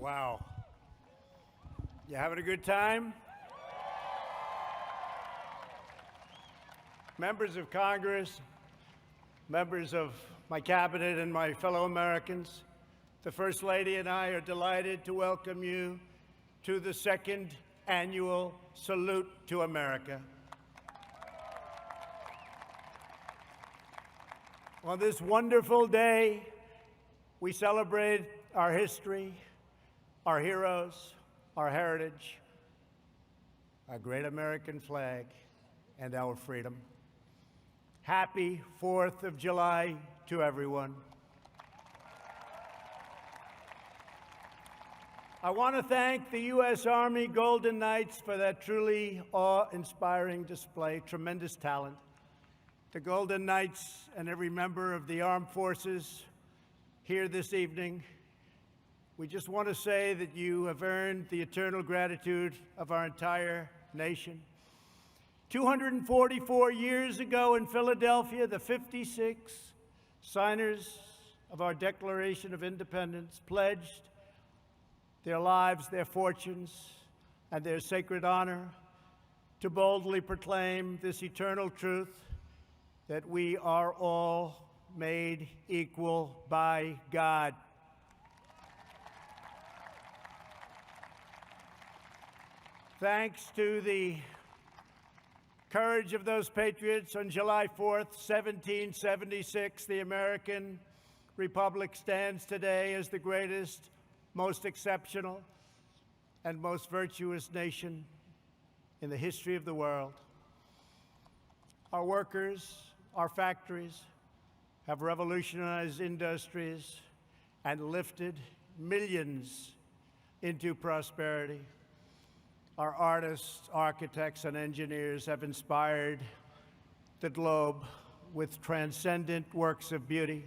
Wow. You having a good time? Members of Congress, members of my cabinet and my fellow Americans, the First Lady and I are delighted to welcome you to the second annual Salute to America. On this wonderful day, we celebrate our history, our heroes, our heritage, our great American flag, and our freedom. Happy 4th of July to everyone. I want to thank the U.S. Army Golden Knights for that truly awe-inspiring display, tremendous talent. The Golden Knights and every member of the armed forces here this evening, we just want to say that you have earned the eternal gratitude of our entire nation. 244 years ago in Philadelphia, the 56 signers of our Declaration of Independence pledged their lives, their fortunes, and their sacred honor to boldly proclaim this eternal truth that we are all made equal by God. Thanks to the courage of those patriots, on July 4th, 1776, the American Republic stands today as the greatest, most exceptional, and most virtuous nation in the history of the world. Our workers, our factories have revolutionized industries and lifted millions into prosperity. Our artists, architects, and engineers have inspired the globe with transcendent works of beauty.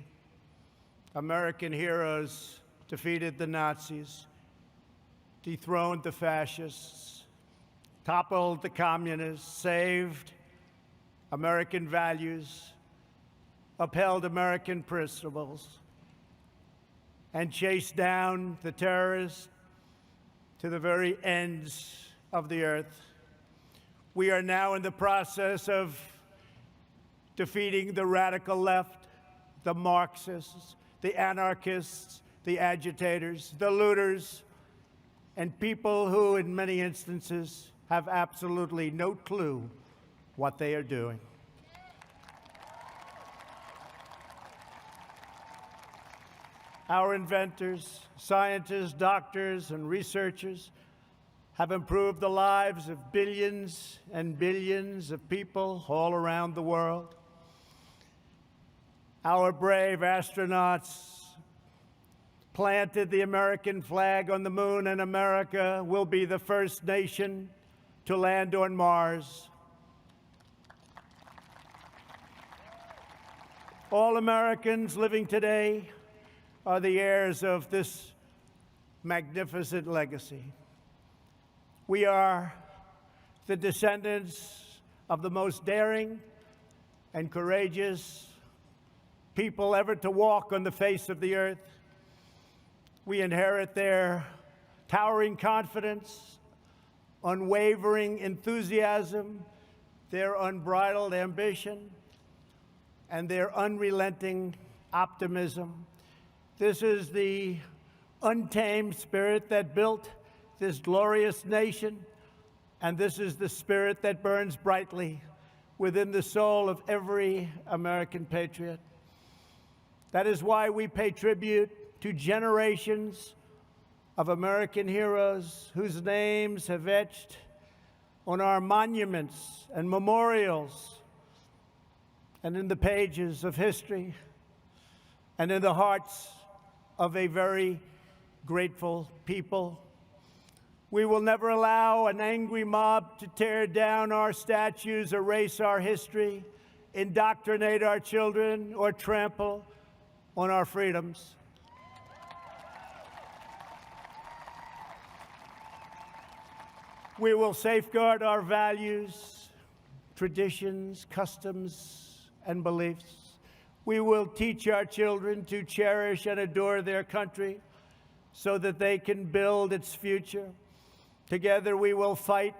American heroes defeated the Nazis, dethroned the fascists, toppled the communists, saved American values, upheld American principles, and chased down the terrorists to the very ends of the earth. We are now in the process of defeating the radical left, the Marxists, the anarchists, the agitators, the looters, and people who, in many instances, have absolutely no clue what they are doing. Our inventors, scientists, doctors, and researchers have improved the lives of billions and billions of people all around the world. Our brave astronauts planted the American flag on the moon, and America will be the first nation to land on Mars. All Americans living today are the heirs of this magnificent legacy. We are the descendants of the most daring and courageous people ever to walk on the face of the earth. We inherit their towering confidence, unwavering enthusiasm, their unbridled ambition, and their unrelenting optimism. This is the untamed spirit that built this glorious nation, and this is the spirit that burns brightly within the soul of every American patriot. That is why we pay tribute to generations of American heroes whose names have etched on our monuments and memorials and in the pages of history and in the hearts of a very grateful people. We will never allow an angry mob to tear down our statues, erase our history, indoctrinate our children, or trample on our freedoms. We will safeguard our values, traditions, customs, and beliefs. We will teach our children to cherish and adore their country so that they can build its future. Together we will fight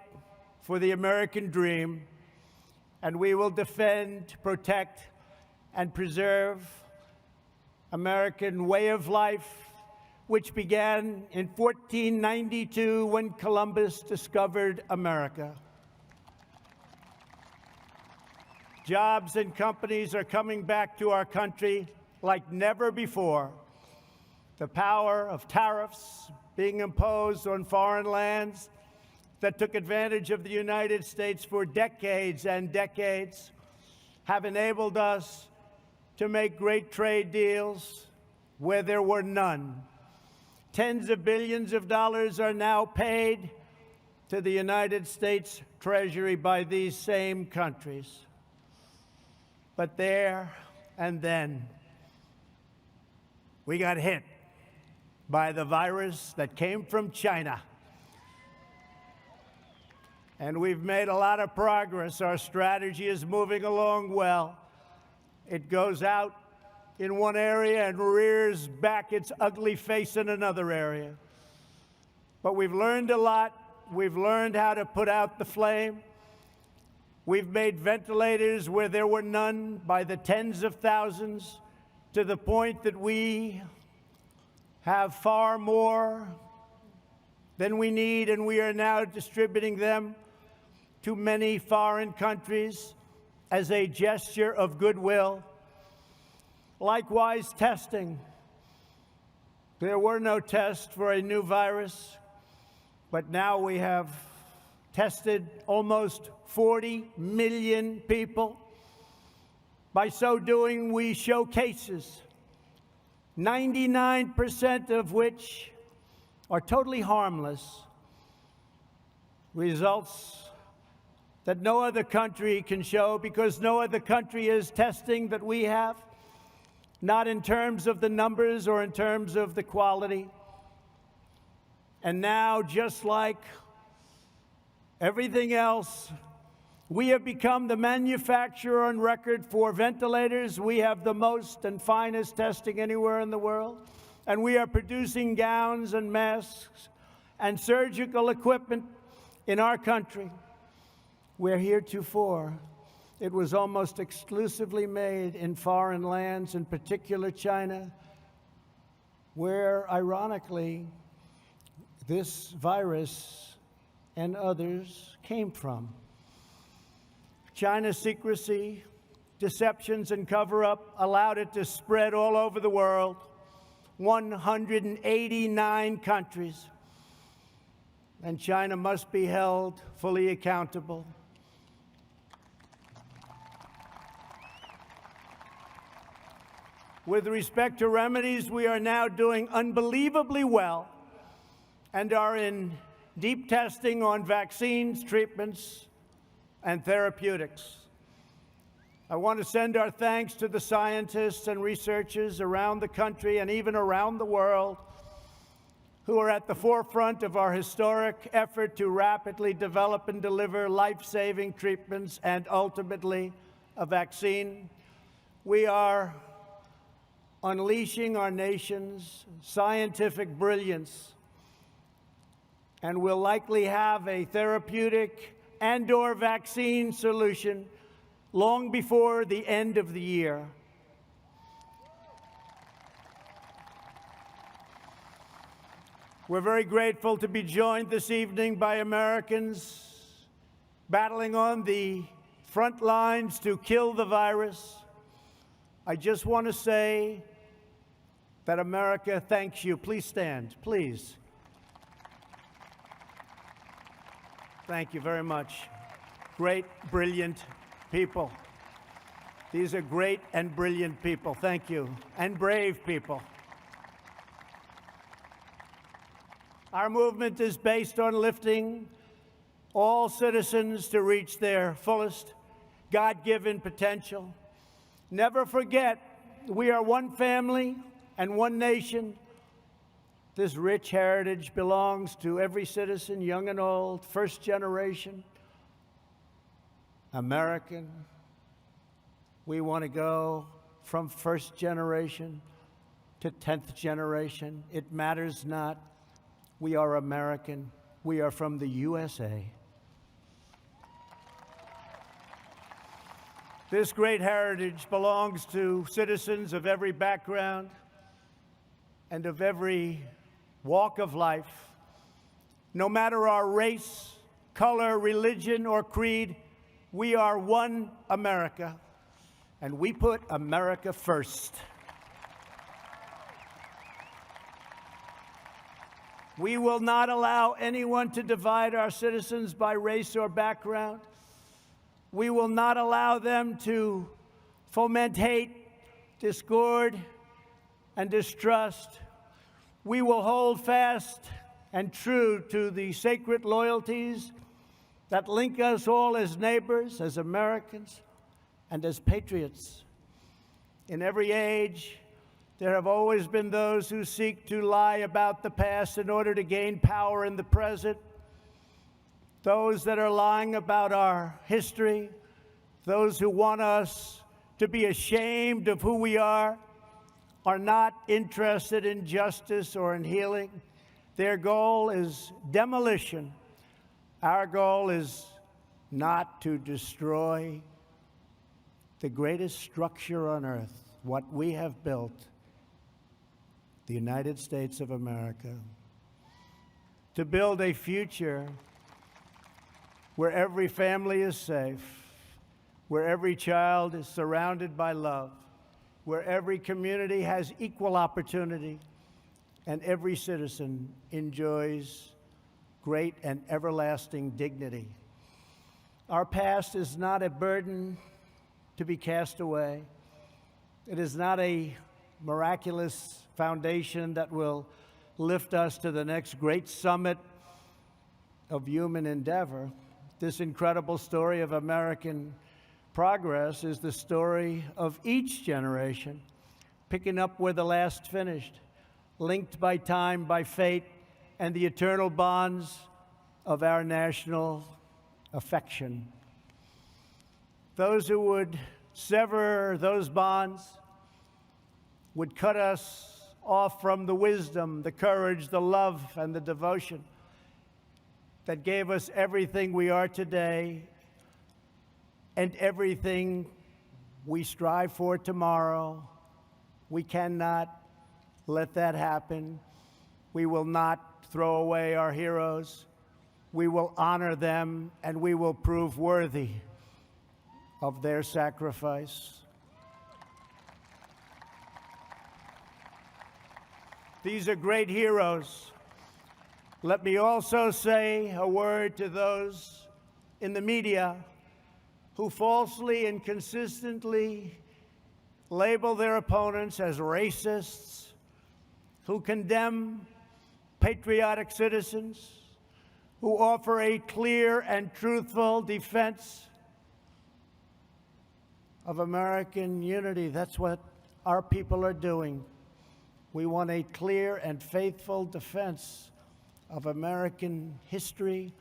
for the American dream, and we will defend, protect, and preserve American way of life, which began in 1492 when Columbus discovered America. Jobs and companies are coming back to our country like never before. The power of tariffs being imposed on foreign lands that took advantage of the United States for decades and decades have enabled us to make great trade deals where there were none. Tens of billions of dollars are now paid to the United States Treasury by these same countries. But there and then, we got hit by the virus that came from China. And we've made a lot of progress. Our strategy is moving along well. It goes out in one area and rears back its ugly face in another area. But we've learned a lot. We've learned how to put out the flame. We've made ventilators where there were none by the tens of thousands, to the point that we have far more than we need, and we are now distributing them to many foreign countries as a gesture of goodwill. Likewise, testing. There were no tests for a new virus, but now we have tested almost 40 million people. By so doing, we show cases, 99% of which are totally harmless. Results that no other country can show, because no other country is testing that we have, not in terms of the numbers or in terms of the quality. And now, just like everything else, we have become the manufacturer on record for ventilators. We have the most and finest testing anywhere in the world. And we are producing gowns and masks and surgical equipment in our country, where heretofore it was almost exclusively made in foreign lands, in particular China, where, ironically, this virus and others came from. China's secrecy, deceptions, and cover-up allowed it to spread all over the world, 189 countries. And China must be held fully accountable. With respect to remedies, we are now doing unbelievably well and are in deep testing on vaccines, treatments, and therapeutics. I want to send our thanks to the scientists and researchers around the country and even around the world who are at the forefront of our historic effort to rapidly develop and deliver life-saving treatments and ultimately a vaccine. We are unleashing our nation's scientific brilliance, and will likely have a therapeutic and/or vaccine solution long before the end of the year. We're very grateful to be joined this evening by Americans battling on the front lines to kill the virus. I just want to say that America thanks you. Please stand, please. Thank you very much. Great, brilliant people. These are great and brilliant people. Thank you. And brave people. Our movement is based on lifting all citizens to reach their fullest God-given potential. Never forget, we are one family and one nation. This rich heritage belongs to every citizen, young and old, first generation American. We want to go from first generation to 10th generation, it matters not. We are American. We are from the USA. This great heritage belongs to citizens of every background and of every walk of life. No matter our race, color, religion, or creed, we are one America, and we put America first. We will not allow anyone to divide our citizens by race or background. We will not allow them to foment hate, discord, and distrust. We will hold fast and true to the sacred loyalties that link us all as neighbors, as Americans, and as patriots. In every age, there have always been those who seek to lie about the past in order to gain power in the present. Those that are lying about our history, those who want us to be ashamed of who we are not interested in justice or in healing. Their goal is demolition. Our goal is not to destroy the greatest structure on earth, what we have built, the United States of America, to build a future where every family is safe, where every child is surrounded by love, where every community has equal opportunity, and every citizen enjoys great and everlasting dignity. Our past is not a burden to be cast away. It is not a miraculous foundation that will lift us to the next great summit of human endeavor. This incredible story of American progress is the story of each generation, picking up where the last finished, linked by time, by fate, and the eternal bonds of our national affection. Those who would sever those bonds would cut us off from the wisdom, the courage, the love, and the devotion that gave us everything we are today and everything we strive for tomorrow. We cannot let that happen. We will not throw away our heroes. We will honor them, and we will prove worthy of their sacrifice. These are great heroes. Let me also say a word to those in the media who falsely and consistently label their opponents as racists, who condemn patriotic citizens, who offer a clear and truthful defense of American unity. That's what our people are doing. We want a clear and faithful defense of American history,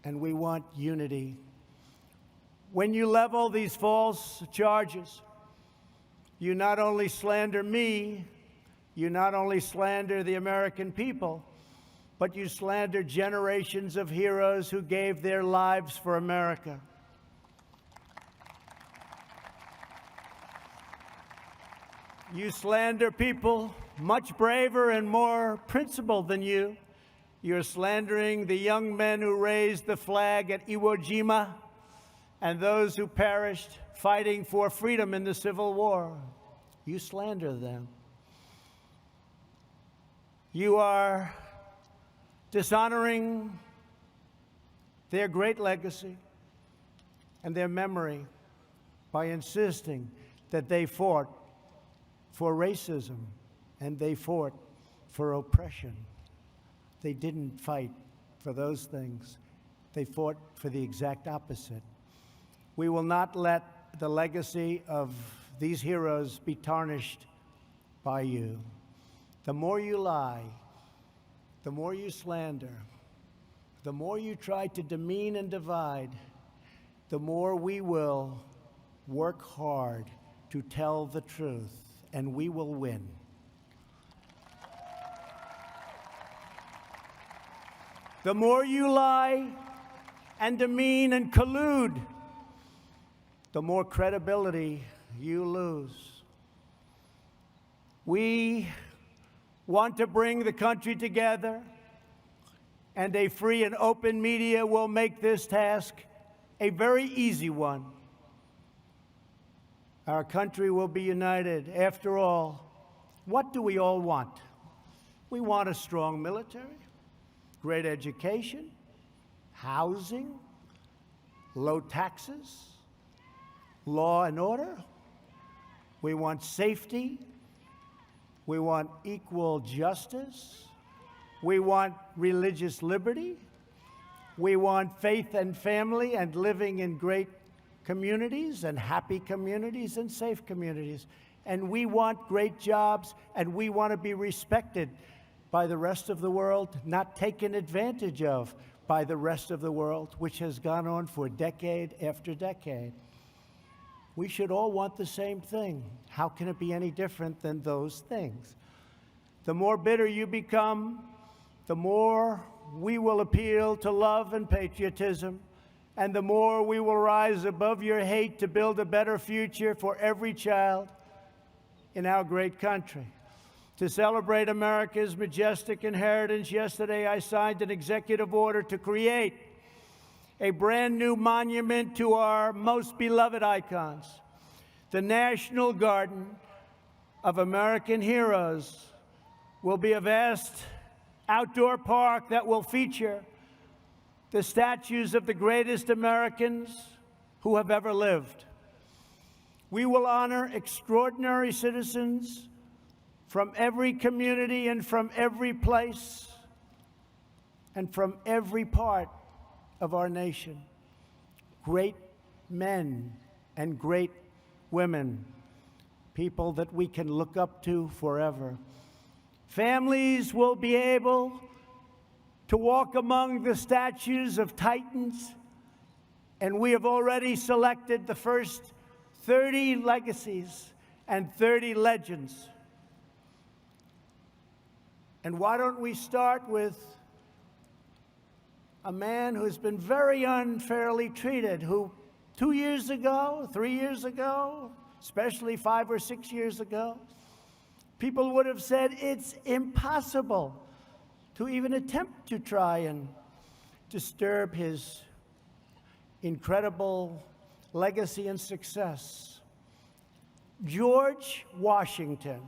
and we want unity. When you level these false charges, you not only slander me, you not only slander the American people, but you slander generations of heroes who gave their lives for America. You slander people much braver and more principled than you. You're slandering the young men who raised the flag at Iwo Jima and those who perished fighting for freedom in the Civil War. You slander them. You are dishonoring their great legacy and their memory by insisting that they fought for racism and they fought for oppression. They didn't fight for those things. They fought for the exact opposite. We will not let the legacy of these heroes be tarnished by you. The more you lie, the more you slander, the more you try to demean and divide, the more we will work hard to tell the truth and we will win. The more you lie and demean and collude, the more credibility you lose. We want to bring the country together, and a free and open media will make this task a very easy one. Our country will be united. After all, what do we all want? We want a strong military, great education, housing, low taxes, law and order. We want safety. We want equal justice. We want religious liberty. We want faith and family and living in great communities and happy communities and safe communities. And we want great jobs, and we want to be respected by the rest of the world, not taken advantage of by the rest of the world, which has gone on for decade after decade. We should all want the same thing. How can it be any different than those things? The more bitter you become, the more we will appeal to love and patriotism, and the more we will rise above your hate to build a better future for every child in our great country. To celebrate America's majestic inheritance, yesterday I signed an executive order to create a brand new monument to our most beloved icons, the National Garden of American Heroes. Will be a vast outdoor park that will feature the statues of the greatest Americans who have ever lived. We will honor extraordinary citizens from every community and from every place and from every part of our nation. Great men and great women, people that we can look up to forever. Families will be able to walk among the statues of titans, and we have already selected the first 30 legacies and 30 legends. And why don't we start with a man who's been very unfairly treated, who 2 years ago, 3 years ago, especially 5 or 6 years ago, people would have said it's impossible to even attempt to try and disturb his incredible legacy and success. George Washington,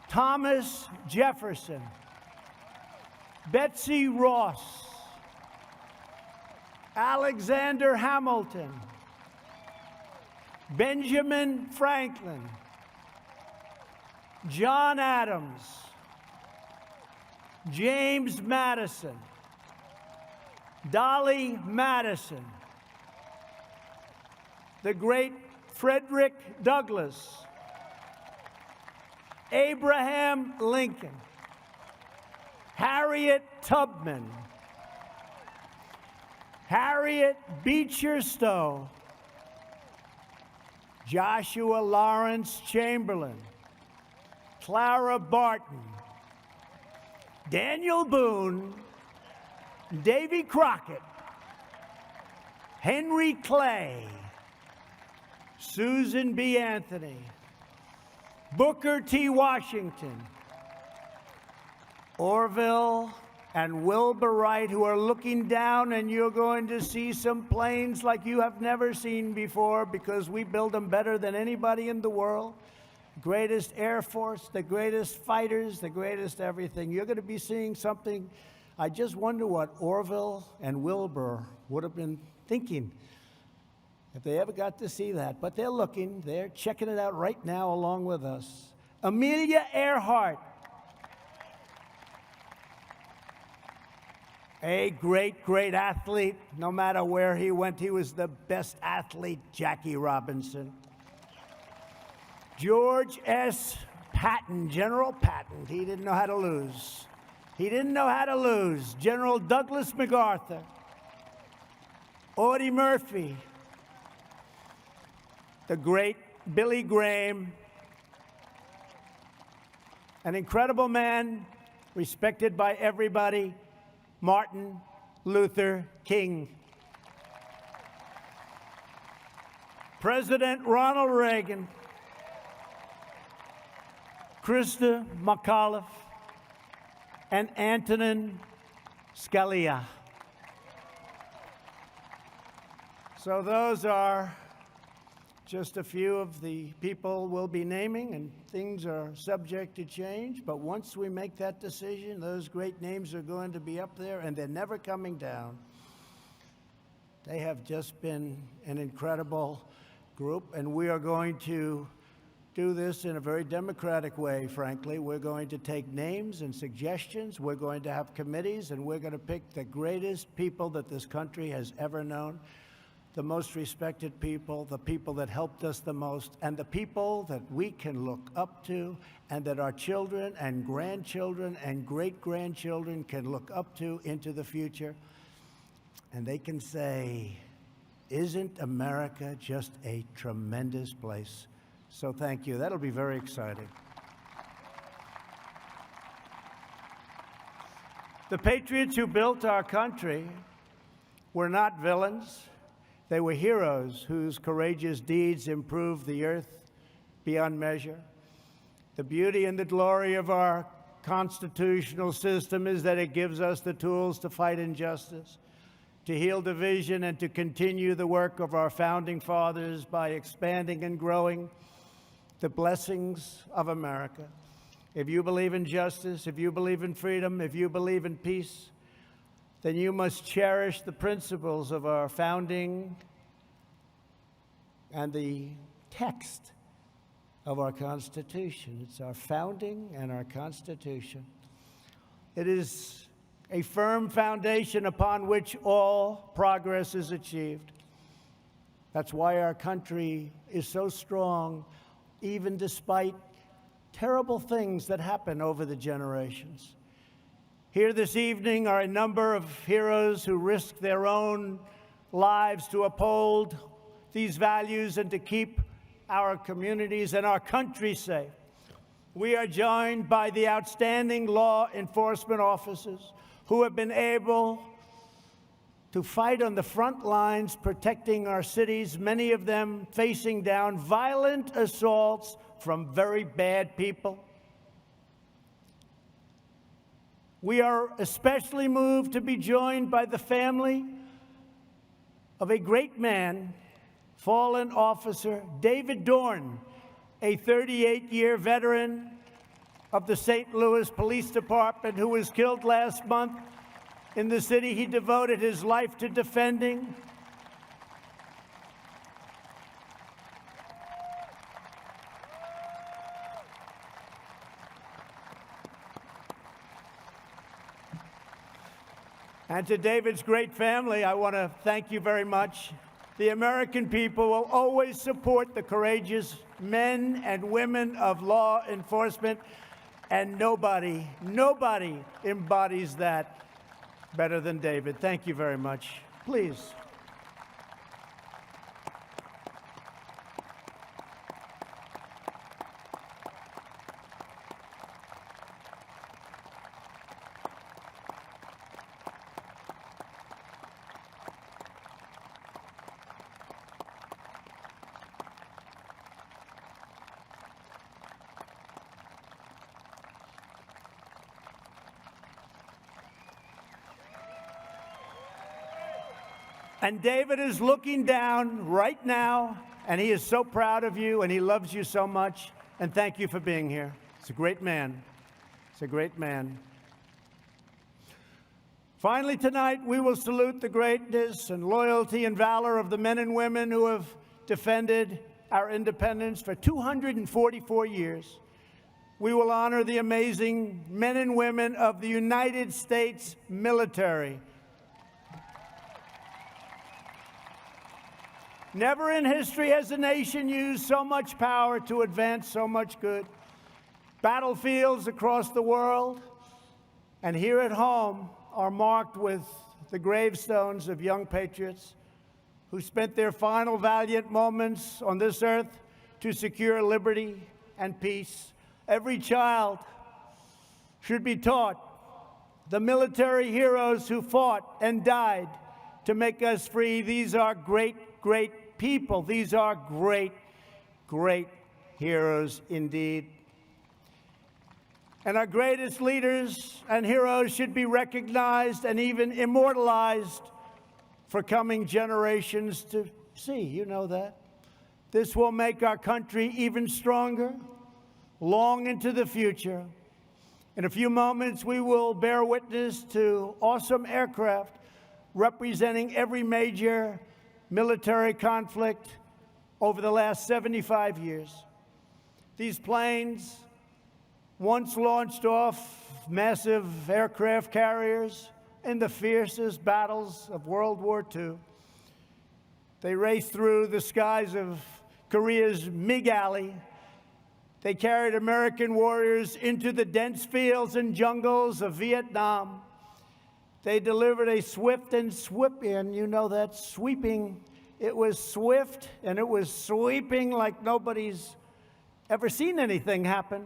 Thomas Jefferson, Betsy Ross, Alexander Hamilton, Benjamin Franklin, John Adams, James Madison, Dolly Madison, the great Frederick Douglass, Abraham Lincoln, Harriet Tubman, Harriet Beecher Stowe, Joshua Lawrence Chamberlain, Clara Barton, Daniel Boone, Davy Crockett, Henry Clay, Susan B. Anthony, Booker T. Washington, Orville and Wilbur Wright, who are looking down, and you're going to see some planes like you have never seen before, because we build them better than anybody in the world. Greatest Air Force, the greatest fighters, the greatest everything. You're going to be seeing something. I just wonder what Orville and Wilbur would have been thinking if they ever got to see that. But they're looking. They're checking it out right now along with us. Amelia Earhart, a great, great athlete. No matter where he went, he was the best athlete. Jackie Robinson. George S. Patton, General Patton. He didn't know how to lose. He didn't know how to lose. General Douglas MacArthur. Audie Murphy. the great Billy Graham, an incredible man respected by everybody, Martin Luther King. President Ronald Reagan, Krista McAuliffe, and Antonin Scalia. So those are just a few of the people we'll be naming, and things are subject to change. But once we make that decision, those great names are going to be up there, and they're never coming down. They have just been an incredible group, and we are going to do this in a very democratic way, frankly. We're going to take names and suggestions. We're going to have committees, and we're going to pick the greatest people that this country has ever known, the most respected people, the people that helped us the most, and the people that we can look up to and that our children and grandchildren and great-grandchildren can look up to into the future. And they can say, isn't America just a tremendous place? So thank you. That'll be very exciting. The patriots who built our country were not villains. They were heroes whose courageous deeds improved the earth beyond measure. The beauty and the glory of our constitutional system is that it gives us the tools to fight injustice, to heal division, and to continue the work of our founding fathers by expanding and growing the blessings of America. If you believe in justice, if you believe in freedom, if you believe in peace, then you must cherish the principles of our founding and the text of our Constitution. It's our founding and our Constitution. It is a firm foundation upon which all progress is achieved. That's why our country is so strong, even despite terrible things that happen over the generations. Here this evening are a number of heroes who risked their own lives to uphold these values and to keep our communities and our country safe. We are joined by the outstanding law enforcement officers who have been able to fight on the front lines protecting our cities, many of them facing down violent assaults from very bad people. We are especially moved to be joined by the family of a great man, fallen officer David Dorn, a 38-year veteran of the St. Louis Police Department who was killed last month in the city he devoted his life to defending. And to David's great family, I want to thank you very much. The American people will always support the courageous men and women of law enforcement, and nobody embodies that better than David. Thank you very much. Please. And David is looking down right now, and he is so proud of you, and he loves you so much. And thank you for being here. It's a great man. It's a great man. Finally, tonight, we will salute the greatness and loyalty and valor of the men and women who have defended our independence for 244 years. We will honor the amazing men and women of the United States military. Never in history has a nation used so much power to advance so much good. Battlefields across the world and here at home are marked with the gravestones of young patriots who spent their final valiant moments on this earth to secure liberty and peace. Every child should be taught the military heroes who fought and died to make us free. These are great, great people. These are great, great heroes indeed. And our greatest leaders and heroes should be recognized and even immortalized for coming generations to see. You know that. This will make our country even stronger, long into the future. In a few moments, we will bear witness to awesome aircraft representing every major military conflict over the last 75 years. These planes once launched off massive aircraft carriers in the fiercest battles of World War II. They raced through the skies of Korea's MiG Alley. They carried American warriors into the dense fields and jungles of Vietnam. They delivered a swift and sweeping, you know that, sweeping. It was swift and it was sweeping like nobody's ever seen anything happen.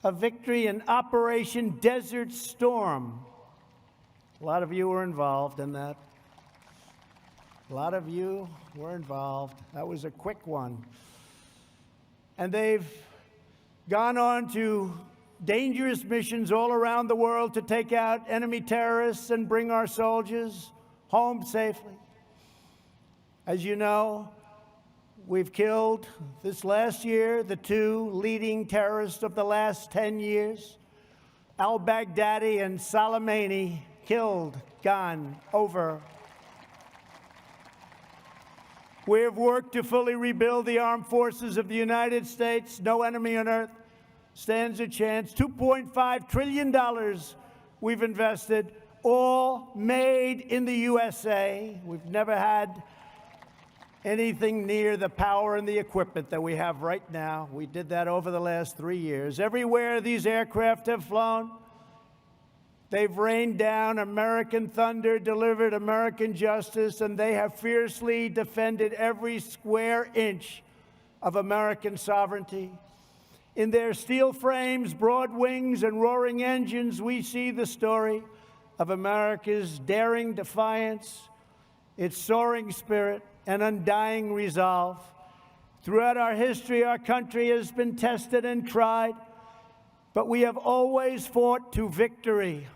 A victory in Operation Desert Storm. A lot of you were involved in that. A lot of you were involved. That was a quick one. And they've gone on to dangerous missions all around the world to take out enemy terrorists and bring our soldiers home safely. As you know, we've killed this last year the two leading terrorists of the last 10 years, al-Baghdadi and Soleimani, killed, gone, over. We have worked to fully rebuild the armed forces of the United States. No enemy on earth stands a chance. $2.5 trillion we've invested, all made in the USA. We've never had anything near the power and the equipment that we have right now. We did that over the last 3 years. Everywhere these aircraft have flown, they've rained down American thunder, delivered American justice, and they have fiercely defended every square inch of American sovereignty. In their steel frames, broad wings, and roaring engines, we see the story of America's daring defiance, its soaring spirit, and undying resolve. Throughout our history, our country has been tested and tried, but we have always fought to victory.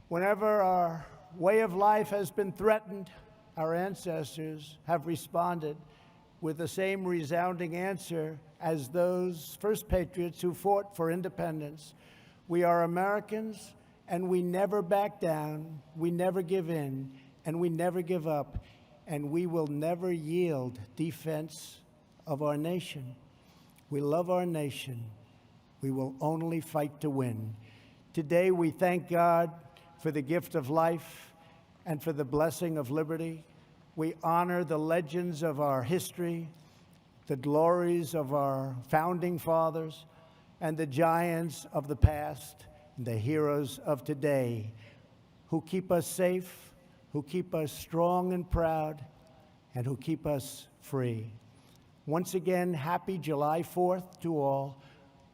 Whenever our way of life has been threatened, our ancestors have responded with the same resounding answer as those first patriots who fought for independence. We are Americans, and we never back down, we never give in, and we never give up, and we will never yield defense of our nation. We love our nation. We will only fight to win. Today, we thank God for the gift of life and for the blessing of liberty. We honor the legends of our history, the glories of our founding fathers, and the giants of the past, and the heroes of today, who keep us safe, who keep us strong and proud, and who keep us free. Once again, happy July 4th to all.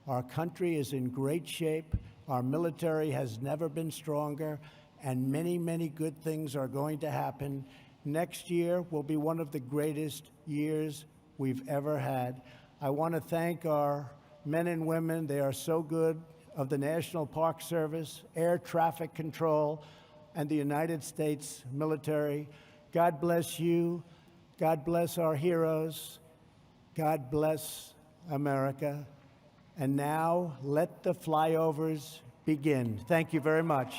Our country is in great shape. Our military has never been stronger, and many, many good things are going to happen. Next year will be one of the greatest years we've ever had. I want to thank our men and women. They are so good, of the National Park Service, Air Traffic Control, and the United States military. God bless you. God bless our heroes. God bless America. And now, let the flyovers begin. Thank you very much.